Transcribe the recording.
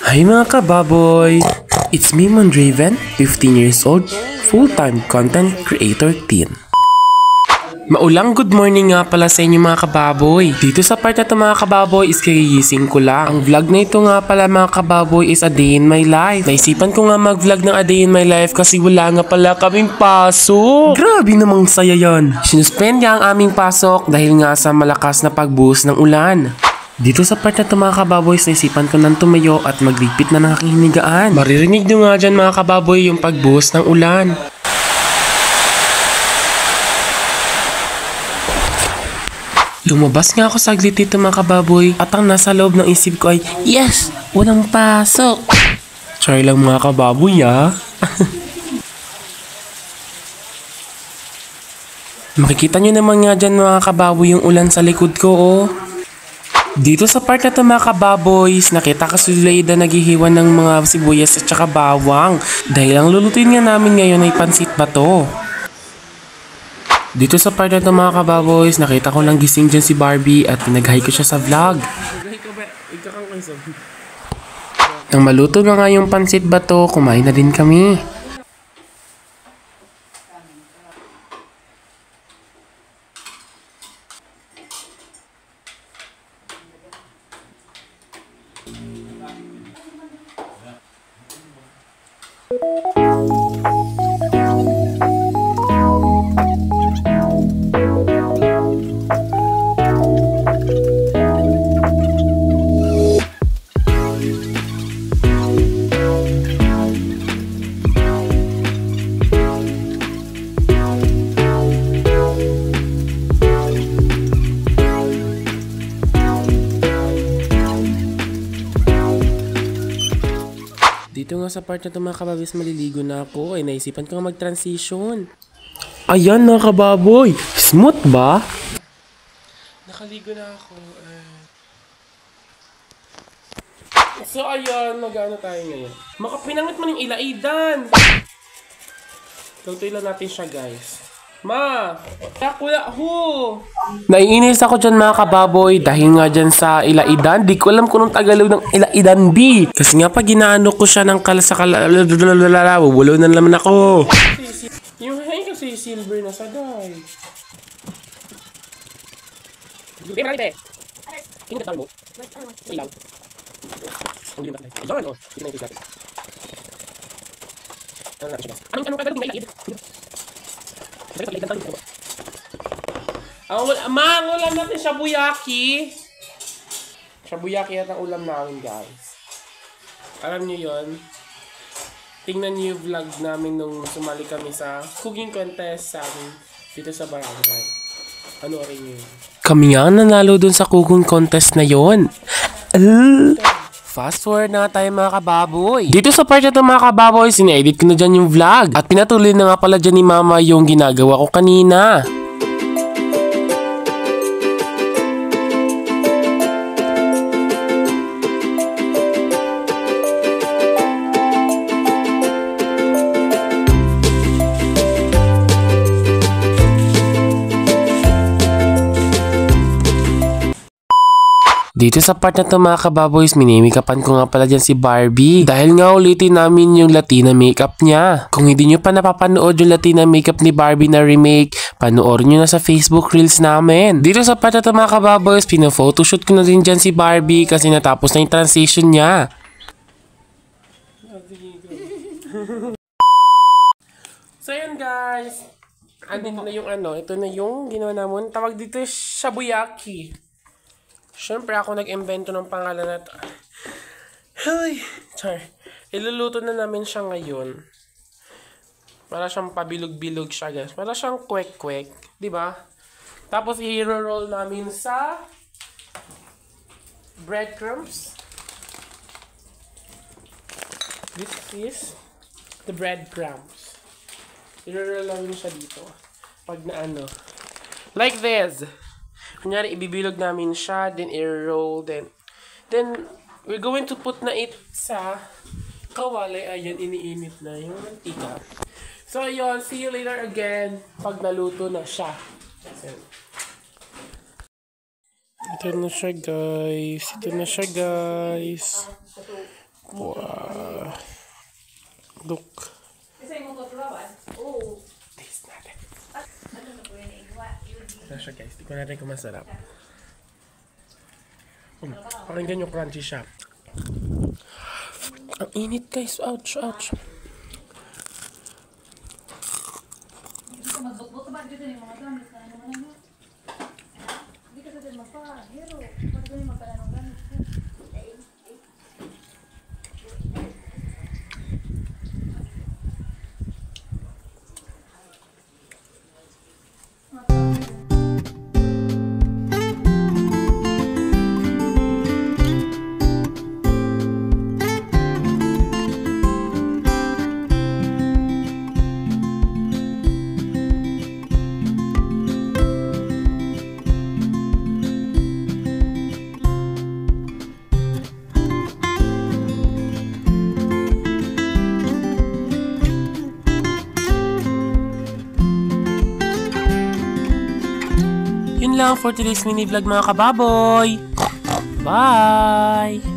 Hi mga kababoy! It's me Mondraven, 15 years old, full-time content creator teen. Maulang good morning nga pala sa inyo mga kababoy. Dito sa part na to mga kababoy is kagigising ko lang. Ang vlog na ito nga pala mga kababoy is a day in my life. Naisipan ko nga mag-vlog ng a day in my life kasi wala nga pala kaming pasok. Grabe namang saya yan. Sinuspend nga ang aming pasok dahil nga sa malakas na pagbuhos ng ulan. Dito sa part na to mga kababoy, naisipan ko nang tumayo at magligpit na ng aking hinigaan. Maririnig nyo nga dyan mga kababoy yung pagbuhos ng ulan. Lumabas nga ako saglit dito mga kababoy at ang nasa loob ng isip ko ay, yes! Walang pasok! Try lang mga kababoy ha. Makikita nyo naman nga dyan mga kababoy yung ulan sa likod ko oh. Dito sa part na to mga kababoys, nakita ka si Leida naghihiwan ng mga sibuyas at saka bawang. Dahil ang lulutuin nga namin ngayon ay pansit bato. Dito sa part na to mga kababoys, nakita ko lang gising dyan si Barbie at pinag-hi ko siya sa vlog. Nang maluto na nga yung pansit bato, kumain na din kami. Dito nga sa part na ito mga kababis, maliligo na ako. Ay naisipan ko nga mag-transition. Ayan mga kababoy! Smooth ba? Nakaligo na ako. So ayan, mag-ano tayo ngayon. Makapinangit man yung ilaidan! Tutuloy lang natin siya guys. Ma! Wala ho! Naiinis ako dyan mga kababoy dahil nga dyan sa ilaidan. Di ko alam kung anong Tagalog ng ilaidan B. Kasi nga pag ginaano ko siya ng wulo na naman ako. Yung hay kasi silver na sagay. Hindi mo nakita eh. Hindi ka mo. Ilaw. Hindi mo nakita. Ayan o. Hindi na yung natin. Anong Tagalog ng ilaidan? Ang ulam natin shabuyaki. Shabuyaki at ang ulam namin guys. Alam nyo yun? Tingnan nyo yung vlog namin nung sumali kami sa cooking contest sa amin dito sa barangay. Ano rin yun? Kami nga nanalo dun sa cooking contest na yun. Fast forward na nga tayo mga kababoy. Dito sa part na ito mga kababoy, sine-edit ko na dyan yung vlog. At pinatuloy na nga pala dyan ni mama yung ginagawa ko kanina. Dito sa part na to mga kababoys, minimikapan ko nga pala dyan si Barbie. Dahil nga ulitin namin yung Latina makeup niya. Kung hindi nyo pa napapanood yung Latina makeup ni Barbie na remake, panoorin nyo na sa Facebook Reels namin. Dito sa part na to mga kababoys, pina-photoshoot ko na din dyan si Barbie kasi natapos na yung transition niya. So yun guys, andito na yung ito na yung ginawa namin. Tawag dito shabuyaki. Siyempre ako nag-invento ng pangalan na ito. Ay, sorry. Iluluto na namin siya ngayon. Para siyang pabilog-bilog siya guys. Para siyang kwek-kwek. Diba? Tapos i-roll namin sa breadcrumbs. This is the breadcrumbs. I-roll namin siya dito. Pag na like this. Kunyari, ibibilog namin siya, then i-roll, then we're going to put na it sa kawali. Ayan, iniinit na yung mantika. So, ayun, see you later again pag naluto na siya. Ito na siya guys. Wow. Look. Kasi mo tutulawan? Oo. Taste natin. Ano na po yun? Ito siya guys. Di ko natin kung masarap. Pakinggan nyo, crunchy siya. Ang init guys. Ouch, ouch. Hindi ka magbukbuk ba dito yung mga gamit na ano man. Hindi ka dito magpa-hero. Pag ganyan magpala ng gamit. Yun lang for today's mini vlog mga kababoy. Bye!